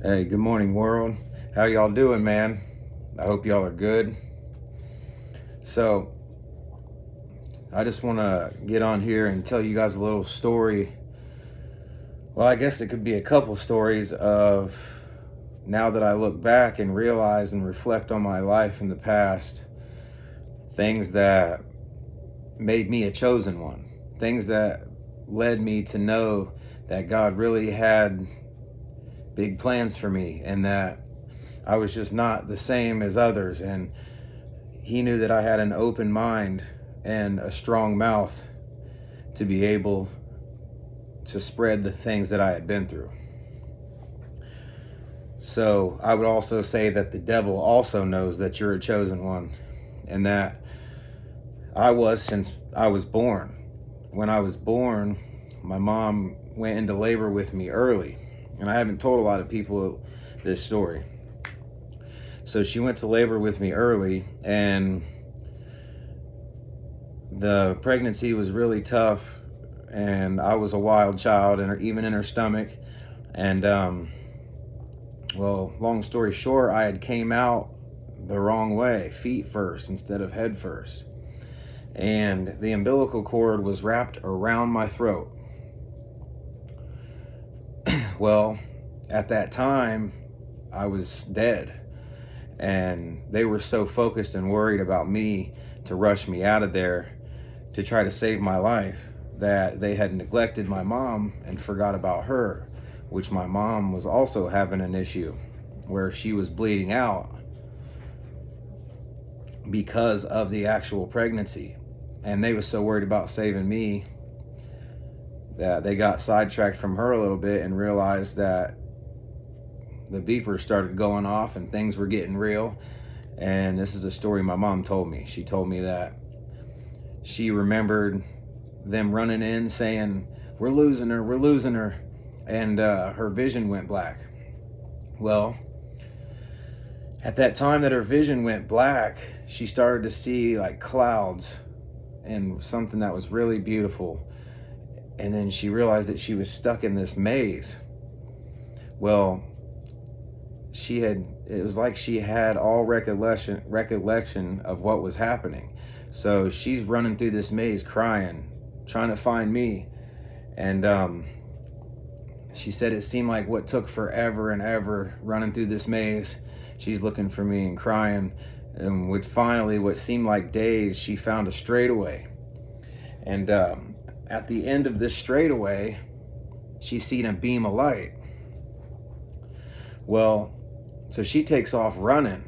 Hey, good morning, world. How y'all doing, man? I hope y'all are good. So, I just want to get on here and tell you guys a little story. Well, I guess it could be a couple stories of now that I look back and realize and reflect on my life in the past, things that made me a chosen one, things that led me to know that God really had big plans for me and that I was just not the same as others. And He knew that I had an open mind and a strong mouth to be able to spread the things that I had been through. So I would also say that the devil also knows that you're a chosen one, and that I was since I was born. When I was born, my mom went into labor with me early, and I haven't told a lot of people this story. So she went to labor with me early, and the pregnancy was really tough, and I was a wild child, and even in her stomach. And well, long story short, I had came out the wrong way, feet first instead of head first, and the umbilical cord was wrapped around my throat. Well, at that time, I was dead, and they were so focused and worried about me to rush me out of there to try to save my life that they had neglected my mom and forgot about her, which my mom was also having an issue where she was bleeding out because of the actual pregnancy. And they were so worried about saving me that they got sidetracked from her a little bit and realized that the beepers started going off and things were getting real. And this is a story my mom told me. She told me that she remembered them running in saying, we're losing her, and her vision went black. Well, at that time that her vision went black, she started to see like clouds and something that was really beautiful, and then she realized that she was stuck in this maze. Well, it was like she had all recollection of what was happening. So she's running through this maze crying, trying to find me. And she said it seemed like what took forever and ever running through this maze. She's looking for me and crying. And with finally what seemed like days, she found a straightaway. And at the end of this straightaway, she seen a beam of light. Well, so she takes off running,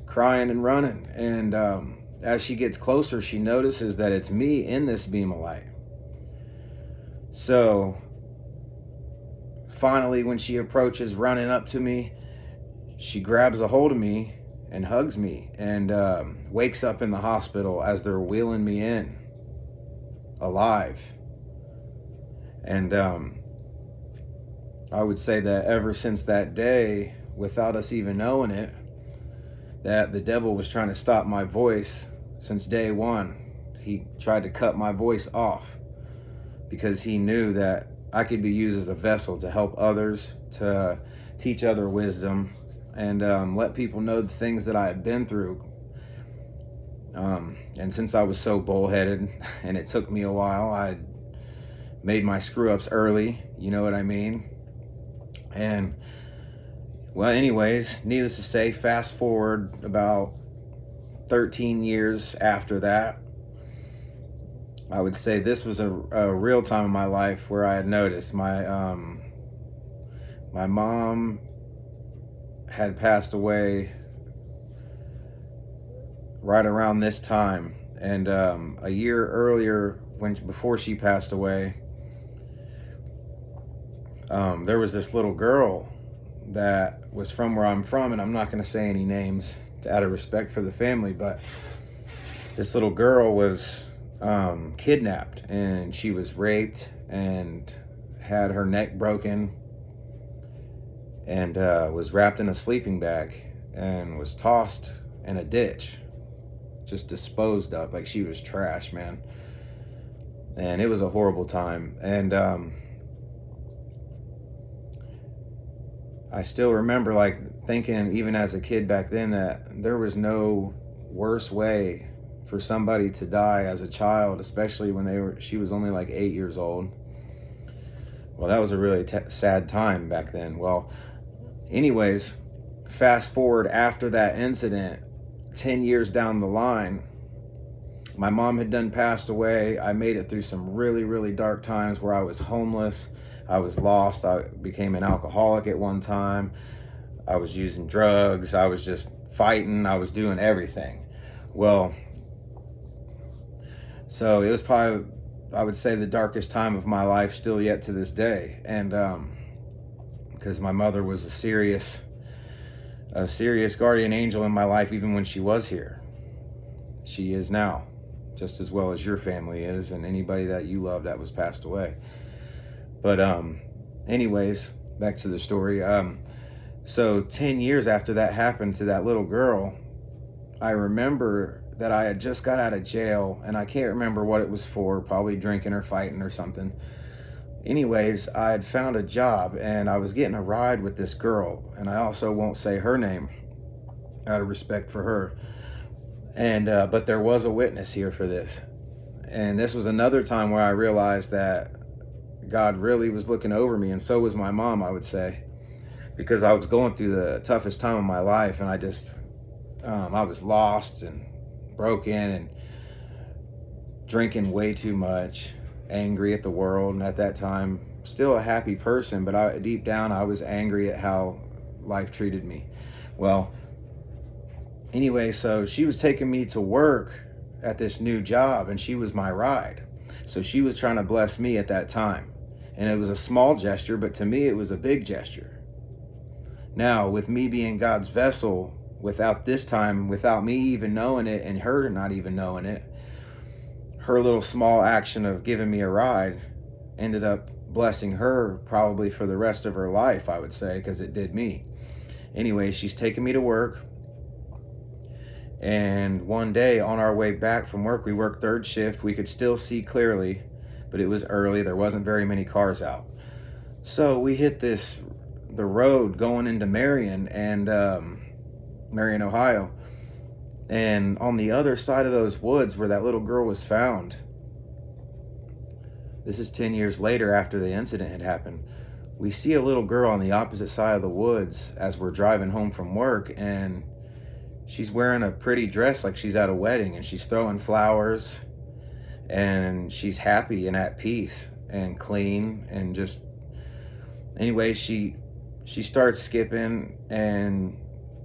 crying and running. And as she gets closer, she notices that it's me in this beam of light. So finally, when she approaches running up to me, she grabs a hold of me and hugs me and wakes up in the hospital as they're wheeling me in alive. And I would say that ever since that day, without us even knowing it, that the devil was trying to stop my voice since day one. He tried to cut my voice off because he knew that I could be used as a vessel to help others, to teach other wisdom, and let people know the things that I had been through. And since I was so bullheaded and it took me a while, I made my screw ups early, you know what I mean? And well, anyways, needless to say, fast forward about 13 years after that, I would say this was a real time in my life where I had noticed my mom had passed away right around this time, and a year earlier, before she passed away, there was this little girl that was from where I'm from, and I'm not going to say any names out of respect for the family, but this little girl was kidnapped, and she was raped and had her neck broken, and was wrapped in a sleeping bag and was tossed in a ditch, just disposed of like she was trash, man. And it was a horrible time. And I still remember like thinking, even as a kid back then, that there was no worse way for somebody to die as a child, especially when she was only like 8 years old. Well, that was a really sad time back then. Well, anyways, fast forward after that incident, 10 years down the line, my mom had done passed away. I made it through some really, really dark times where I was homeless. I was lost. I became an alcoholic at one time. I was using drugs. I was just fighting. I was doing everything. Well, so it was probably, I would say, the darkest time of my life still yet to this day. And because my mother was a serious guardian angel in my life, even when she was here. She is now, just as well as your family is, and anybody that you love that was passed away. But anyways, back to the story. So 10 years after that happened to that little girl, I remember that I had just got out of jail, and I can't remember what it was for, probably drinking or fighting or something. Anyways, I had found a job, and I was getting a ride with this girl, and I also won't say her name out of respect for her. And but there was a witness here for this. And this was another time where I realized that God really was looking over me, and so was my mom, I would say, because I was going through the toughest time of my life, and I was lost and broken and drinking way too much, angry at the world, and at that time, still a happy person, but deep down, I was angry at how life treated me. Well, anyway, so she was taking me to work at this new job, and she was my ride. So she was trying to bless me at that time. And it was a small gesture, but to me, it was a big gesture. Now, with me being God's vessel, without me even knowing it and her not even knowing it, her little small action of giving me a ride ended up blessing her probably for the rest of her life, I would say, because it did me. Anyway, she's taking me to work. And one day on our way back from work, we worked third shift. We could still see clearly, but it was early. There wasn't very many cars out. So we hit the road going into Marion, Ohio. And on the other side of those woods where that little girl was found, this is 10 years later after the incident had happened, we see a little girl on the opposite side of the woods as we're driving home from work, and she's wearing a pretty dress like she's at a wedding, and she's throwing flowers, and she's happy and at peace and clean, and just, anyway, she starts skipping, and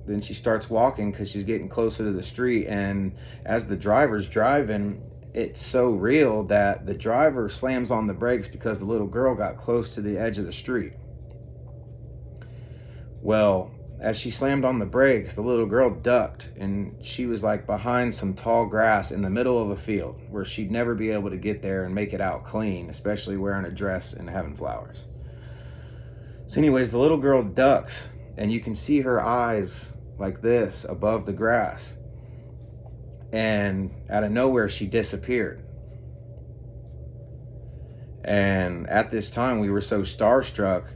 then she starts walking because she's getting closer to the street. And as the driver's driving, it's so real that the driver slams on the brakes because the little girl got close to the edge of the street. Well, as she slammed on the brakes, the little girl ducked, and she was like behind some tall grass in the middle of a field where she'd never be able to get there and make it out clean, especially wearing a dress and having flowers. So anyways, the little girl ducks, and you can see her eyes like this above the grass. And out of nowhere, she disappeared. And at this time, we were so starstruck,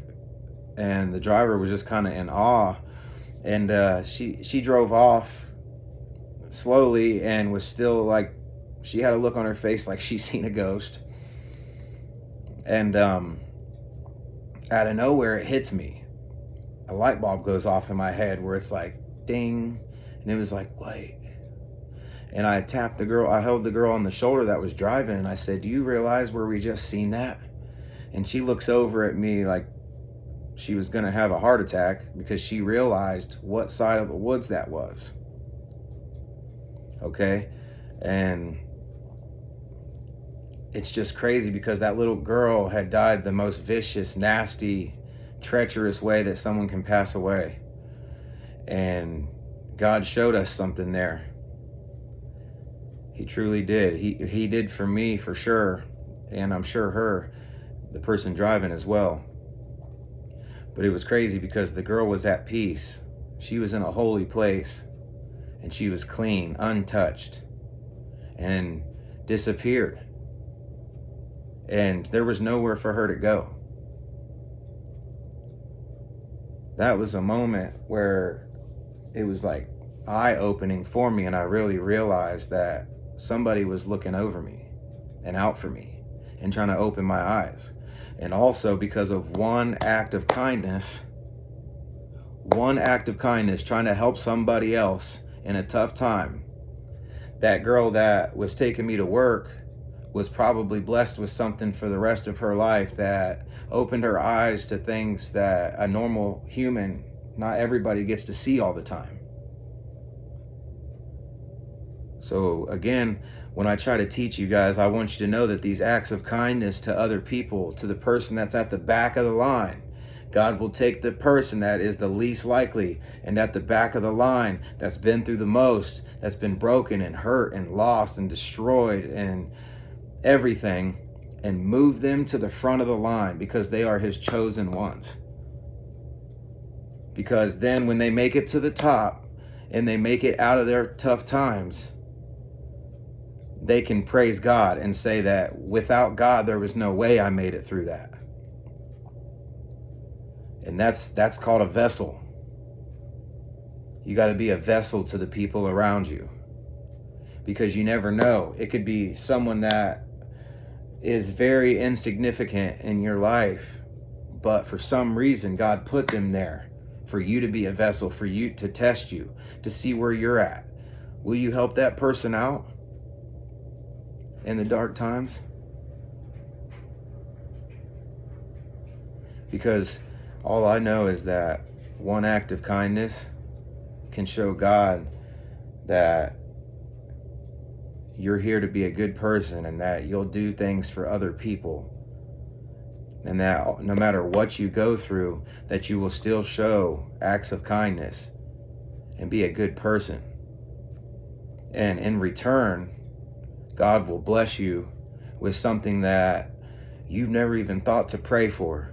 and the driver was just kind of in awe. And she drove off slowly and was still like, she had a look on her face like she'd seen a ghost. And out of nowhere, it hits me. A light bulb goes off in my head where it's like, ding. And it was like, wait. And I held the girl on the shoulder that was driving, and I said, do you realize where we just seen that? And she looks over at me like she was going to have a heart attack because she realized what side of the woods that was. Okay? And it's just crazy because that little girl had died the most vicious, nasty, treacherous way that someone can pass away. And God showed us something there. He truly did. He did for me, for sure. And I'm sure her, the person driving, as well. But it was crazy because the girl was at peace. She was in a holy place. And she was clean, untouched. And disappeared. And there was nowhere for her to go. that was a moment where it was like eye-opening for me, and I really realized that somebody was looking over me and out for me and trying to open my eyes. And also because of one act of kindness, trying to help somebody else in a tough time, that girl that was taking me to work was probably blessed with something for the rest of her life that opened her eyes to things that a normal human, not everybody gets to see all the time. So again, when I try to teach you guys, I want you to know that these acts of kindness to other people, to the person that's at the back of the line, God will take the person that is the least likely and at the back of the line, that's been through the most, that's been broken and hurt and lost and destroyed and everything, and move them to the front of the line because they are his chosen ones. Because then when they make it to the top and they make it out of their tough times, they can praise God and say that without God, there was no way I made it through that. And that's called a vessel. You got to be a vessel to the people around you, because you never know. It could be someone that is very insignificant in your life, but for some reason, God put them there for you to be a vessel, for you to test you, to see where you're at. Will you help that person out in the dark times? Because all I know is that one act of kindness can show God that you're here to be a good person and that you'll do things for other people, and that no matter what you go through, that you will still show acts of kindness and be a good person. And in return, God will bless you with something that you've never even thought to pray for.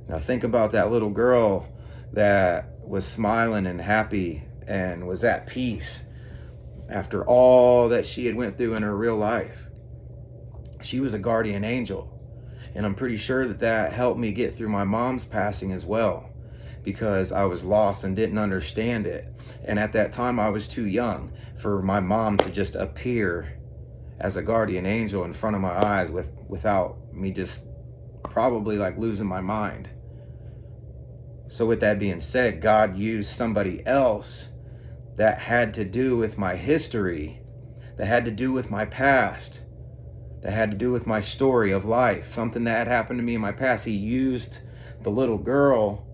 Now think about that little girl that was smiling and happy and was at peace after all that she had went through in her real life. She was a guardian angel. And I'm pretty sure that that helped me get through my mom's passing as well, because I was lost and didn't understand it. And at that time, I was too young for my mom to just appear as a guardian angel in front of my eyes without me just probably like losing my mind. So with that being said, God used somebody else that had to do with my history, that had to do with my past, that had to do with my story of life, something that had happened to me in my past. He used the little girl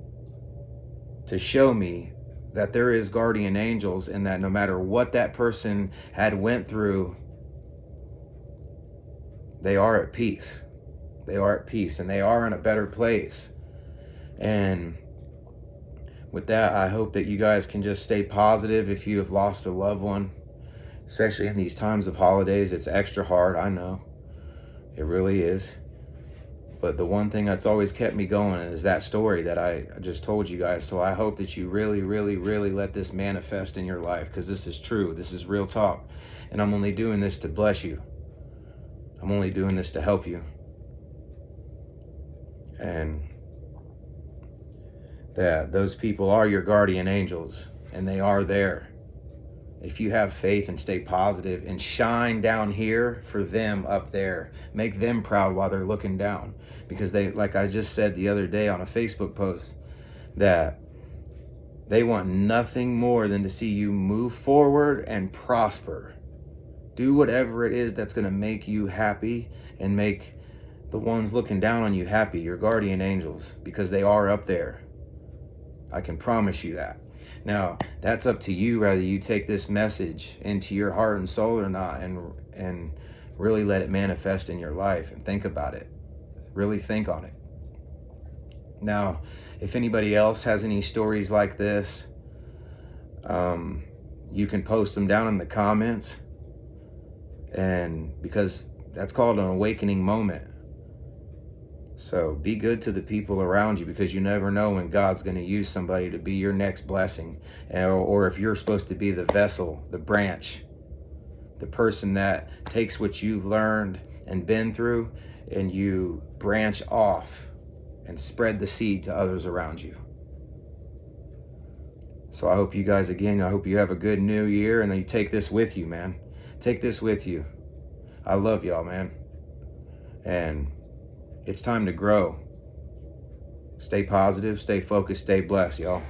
to show me that there is guardian angels, and that no matter what that person had went through, they are at peace. They are at peace and they are in a better place. And with that, I hope that you guys can just stay positive if you have lost a loved one, especially in these times of holidays. It's extra hard, I know. It really is. But the one thing that's always kept me going is that story that I just told you guys. So I hope that you really, really, really let this manifest in your life, because this is true. This is real talk. And I'm only doing this to bless you. I'm only doing this to help you. And that those people are your guardian angels, and they are there. If you have faith and stay positive and shine down here for them up there, make them proud while they're looking down. Because they, like I just said the other day on a Facebook post, that they want nothing more than to see you move forward and prosper. Do whatever it is that's going to make you happy and make the ones looking down on you happy, your guardian angels, because they are up there. I can promise you that. Now, that's up to you, whether you take this message into your heart and soul or not, and really let it manifest in your life and think about it. Really think on it. Now, if anybody else has any stories like this, you can post them down in the comments, and because that's called an awakening moment. So be good to the people around you, because you never know when God's going to use somebody to be your next blessing, or if you're supposed to be the vessel, the branch, the person that takes what you've learned and been through, and you branch off and and spread the seed to others around you. So I hope you guys, again, I hope you have a good new year, and you take this with you, man. Take this with you. I love y'all, man. And it's time to grow. Stay positive, stay focused, stay blessed, y'all.